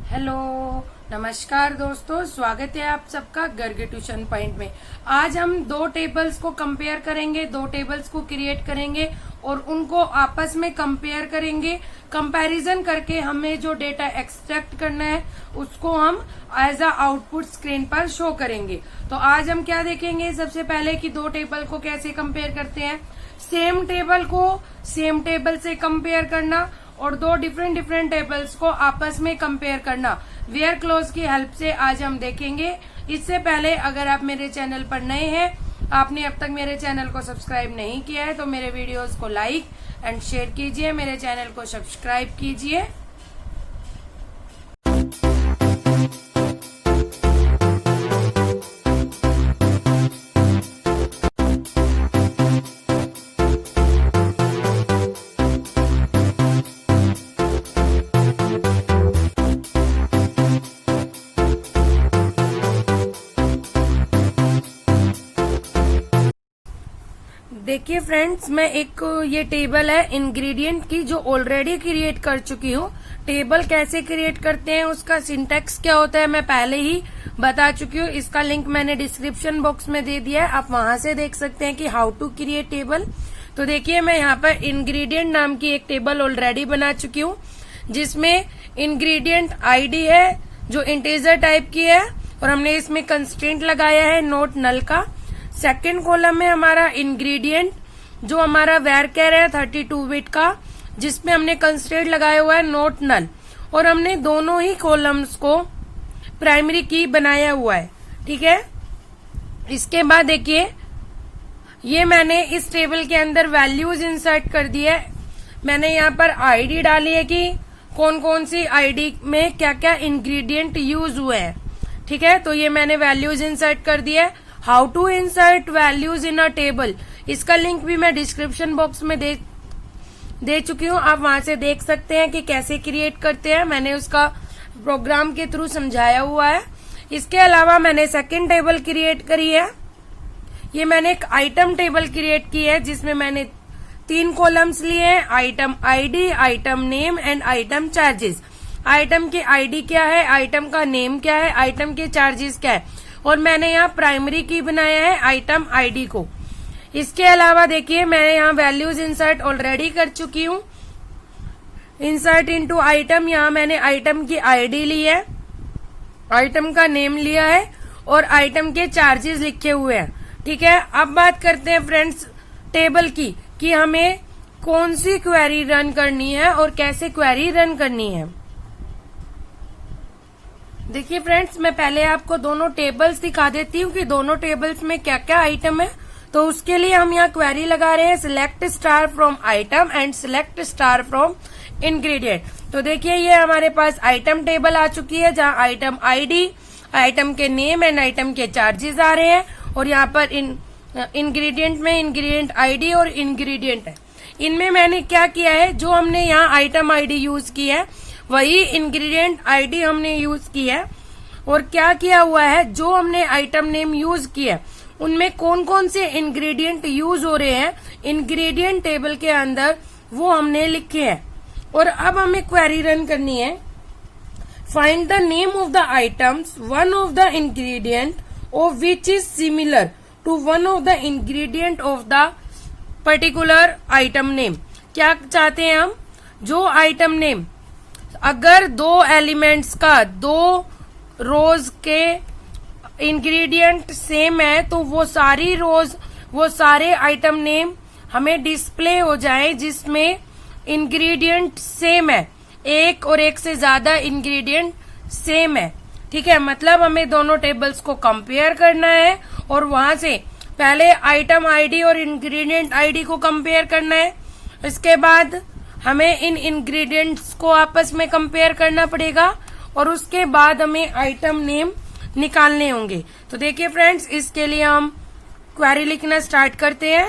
Hello, नमस्कार दोस्तों, स्वागत है आप सबका गर्ग ट्यूशन पॉइंट में। आज हम दो टेबल्स को कंपेयर करेंगे, दो टेबल्स को क्रिएट करेंगे और उनको आपस में कंपेयर करेंगे। कंपैरिजन करके हमें जो डेटा एक्सट्रैक्ट करना है उसको हम एज अ आउटपुट स्क्रीन पर शो करेंगे। तो आज हम क्या देखेंगे, सबसे पहले कि दो टेबल को कैसे कंपेयर करते हैं, सेम टेबल को सेम टेबल से कंपेयर करना और दो डिफरेंट टेबल्स को आपस में कंपेयर करना वेयर क्लोज की हेल्प से आज हम देखेंगे। इससे पहले अगर आप मेरे चैनल पर नए हैं, आपने अब तक मेरे चैनल को सब्सक्राइब नहीं किया है तो मेरे वीडियोस को लाइक एंड शेयर कीजिए, मेरे चैनल को सब्सक्राइब कीजिए। देखिए फ्रेंड्स, मैं एक ये टेबल है इंग्रेडिएंट की जो ऑलरेडी क्रिएट कर चुकी हूँ। टेबल कैसे क्रिएट करते हैं, उसका सिंटैक्स क्या होता है मैं पहले ही बता चुकी हूँ। इसका लिंक मैंने डिस्क्रिप्शन बॉक्स में दे दिया है, आप वहां से देख सकते हैं कि हाउ टू क्रिएट टेबल। तो देखिए, मैं यहाँ पर इंग्रेडिएंट नाम की एक टेबल ऑलरेडी बना चुकी हूँ जिसमें इंग्रेडिएंट आईडी है जो इंटीजर टाइप की है और हमने इसमें कंस्ट्रेंट लगाया है नोट नल का। सेकेंड कॉलम में हमारा इंग्रेडिएंट जो हमारा वेरचर है 32 बिट का, जिसमें हमने कंस्ट्रेंट लगाया हुआ है नोट नल, और हमने दोनों ही कॉलम्स को प्राइमरी की बनाया हुआ है। ठीक है, इसके बाद देखिए, ये मैंने इस टेबल के अंदर वैल्यूज इंसर्ट कर दी है। मैंने यहाँ पर आईडी डाली है कि कौन कौन सी आईडी में क्या क्या इंग्रेडिएंट यूज हुए हैं। ठीक है, तो ये मैंने वैल्यूज इंसर्ट कर दी है। How to insert values in a table, इसका लिंक भी मैं डिस्क्रिप्शन बॉक्स में दे चुकी हूँ, आप वहां से देख सकते हैं कि कैसे क्रिएट करते हैं। मैंने उसका प्रोग्राम के थ्रू समझाया हुआ है। इसके अलावा मैंने सेकंड टेबल क्रिएट करी है। ये मैंने एक आइटम टेबल क्रिएट की है जिसमें मैंने 3 कॉलम्स लिए हैं, item ID, item name and item charges. Item की आईडी क्या है, आइटम का नेम क्या है, आइटम के चार्जेस क्या है, और मैंने यहाँ प्राइमरी की बनाया है आइटम आईडी को। इसके अलावा देखिए, मैंने यहाँ वैल्यूज इंसर्ट ऑलरेडी कर चुकी हूँ। इंसर्ट इनटू आइटम, यहाँ मैंने आइटम की आईडी ली है, आइटम का नेम लिया है और आइटम के चार्जेस लिखे हुए हैं। ठीक है, अब बात करते हैं फ्रेंड्स टेबल की कि हमें कौन सी क्वेरी रन करनी है और कैसे क्वेरी रन करनी है। देखिए फ्रेंड्स, मैं पहले आपको दोनों टेबल्स दिखा देती हूँ कि दोनों टेबल्स में क्या क्या आइटम है। तो उसके लिए हम यहाँ क्वेरी लगा रहे हैं select star from item and select star from ingredient. तो देखिए, ये हमारे पास आइटम टेबल आ चुकी है जहाँ आइटम आईडी, आइटम के नेम एंड आइटम के चार्जेस आ रहे हैं, और यहाँ पर इंग्रेडिएंट में इंग्रेडिएंट आईडी और इंग्रेडिएंट है। इनमें मैंने क्या किया है, जो हमने यहाँ आइटम आईडी यूज की है वही इंग्रेडिएंट आईडी हमने यूज की है, और क्या किया हुआ है, जो हमने आइटम नेम यूज किया है उनमें कौन कौन से इंग्रेडिएंट यूज हो रहे हैं इंग्रेडिएंट टेबल के अंदर वो हमने लिखे हैं। और अब हमें क्वेरी रन करनी है, find the name of the items one of the ingredient of which is similar to one of the ingredient of the particular item name. क्या चाहते हैं हम, जो आइटम नेम अगर दो एलिमेंट्स का दो रोज के इंग्रेडिएंट सेम है तो वो सारी रोज, वो सारे आइटम नेम हमें डिस्प्ले हो जाए जिसमें इंग्रेडिएंट सेम है, एक और एक से ज्यादा इंग्रेडिएंट सेम है। ठीक है, मतलब हमें दोनों टेबल्स को कंपेयर करना है और वहां से पहले आइटम आईडी और इंग्रेडिएंट आईडी को कंपेयर करना है। इसके बाद हमें इन इंग्रेडिएंट्स को आपस में कंपेयर करना पड़ेगा और उसके बाद हमें आइटम नेम निकालने होंगे। तो देखिए फ्रेंड्स, इसके लिए हम क्वेरी लिखना स्टार्ट करते हैं।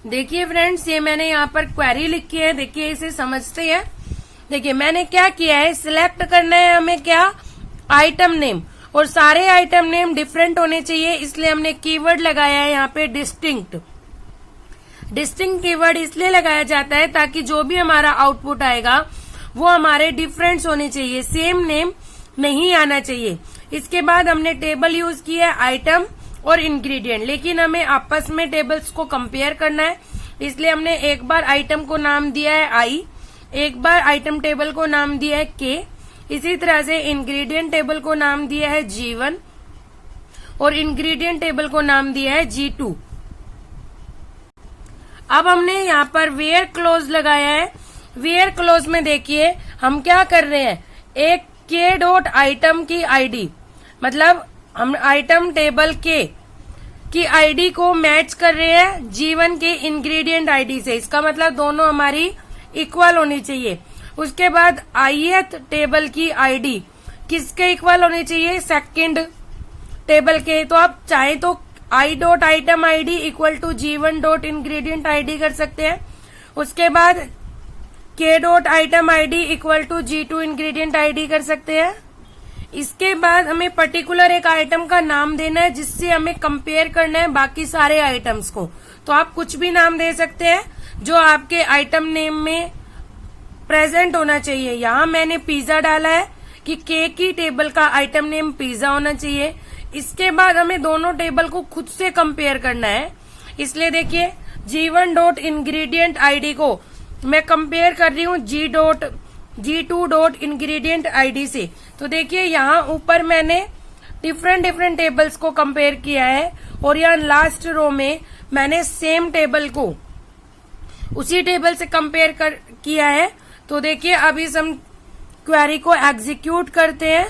देखिए फ्रेंड्स, ये मैंने यहाँ पर क्वेरी लिखी है, देखिए इसे समझते हैं। देखिए मैंने क्या किया है, सिलेक्ट करना है हमें क्या, आइटम नेम, और सारे आइटम नेम डिफरेंट होने चाहिए, इसलिए हमने कीवर्ड लगाया है यहाँ पे डिस्टिंक्ट। डिस्टिंक्ट कीवर्ड इसलिए लगाया जाता है ताकि जो भी हमारा आउटपुट आएगा वो हमारे डिफरेंस होने चाहिए, सेम नेम नहीं आना चाहिए। इसके बाद हमने टेबल यूज की है आइटम और इंग्रेडिएंट, लेकिन हमें आपस में टेबल्स को कंपेयर करना है, इसलिए हमने एक बार आइटम को नाम दिया है आई, एक बार आइटम टेबल को नाम दिया है के, इसी तरह से इंग्रेडिएंट टेबल को नाम दिया है G1 और इंग्रेडिएंट टेबल को नाम दिया है G2। अब हमने यहाँ पर वेयर क्लोज लगाया है। वेयर क्लोज में देखिए हम क्या कर रहे हैं, एक के डॉट आइटम की आईडी, मतलब हम आइटम टेबल के की आईडी को मैच कर रहे हैं G1 के इंग्रेडिएंट आईडी से। इसका मतलब दोनों हमारी इक्वल होनी चाहिए। उसके बाद ith टेबल की आईडी किसके इक्वल होनी चाहिए, सेकंड टेबल के। तो आप चाहे तो I dot item ID equal to G1 dot ingredient ID कर सकते हैं। उसके बाद K dot item ID equal to G2 ingredient ID कर सकते हैं। इसके बाद हमें पर्टिकुलर एक आइटम का नाम देना है जिससे हमें कंपेयर करना है बाकी सारे आइटम्स को। तो आप कुछ भी नाम दे सकते हैं जो आपके आइटम नेम में प्रेजेंट होना चाहिए। यहाँ मैंने पिज्जा डाला है कि के की टेबल का आइटम नेम पिज्जा होना चाहिए। इसके बाद हमें दोनों टेबल को खुद से कंपेयर करना है, इसलिए देखिए G1 डॉट इंग्रेडिएंट आईडी को मैं कंपेयर कर रही हूँ G2 डॉट इंग्रेडिएंट आईडी से। तो देखिए यहाँ ऊपर मैंने डिफरेंट टेबल्स को कंपेयर किया है और यहाँ लास्ट रो में मैंने सेम टेबल को उसी टेबल से कंपेयर किया है। तो देखिए अब इस हम क्वेरी को एग्जीक्यूट करते हैं।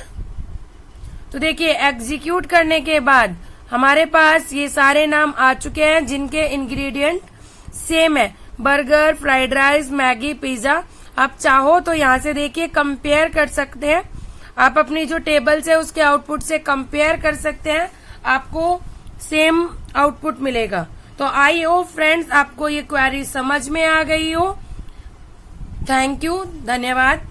तो देखिए एग्जीक्यूट करने के बाद हमारे पास ये सारे नाम आ चुके हैं जिनके इंग्रेडिएंट सेम है, burger, fried rice, Maggi, pizza. आप चाहो तो यहाँ से देखिए कंपेयर कर सकते हैं, आप अपनी जो टेबल्स है उसके आउटपुट से कंपेयर कर सकते हैं, आपको सेम आउटपुट मिलेगा। तो आई होप फ्रेंड्स आपको ये क्वेरी समझ में आ गई हो। थैंक यू, धन्यवाद।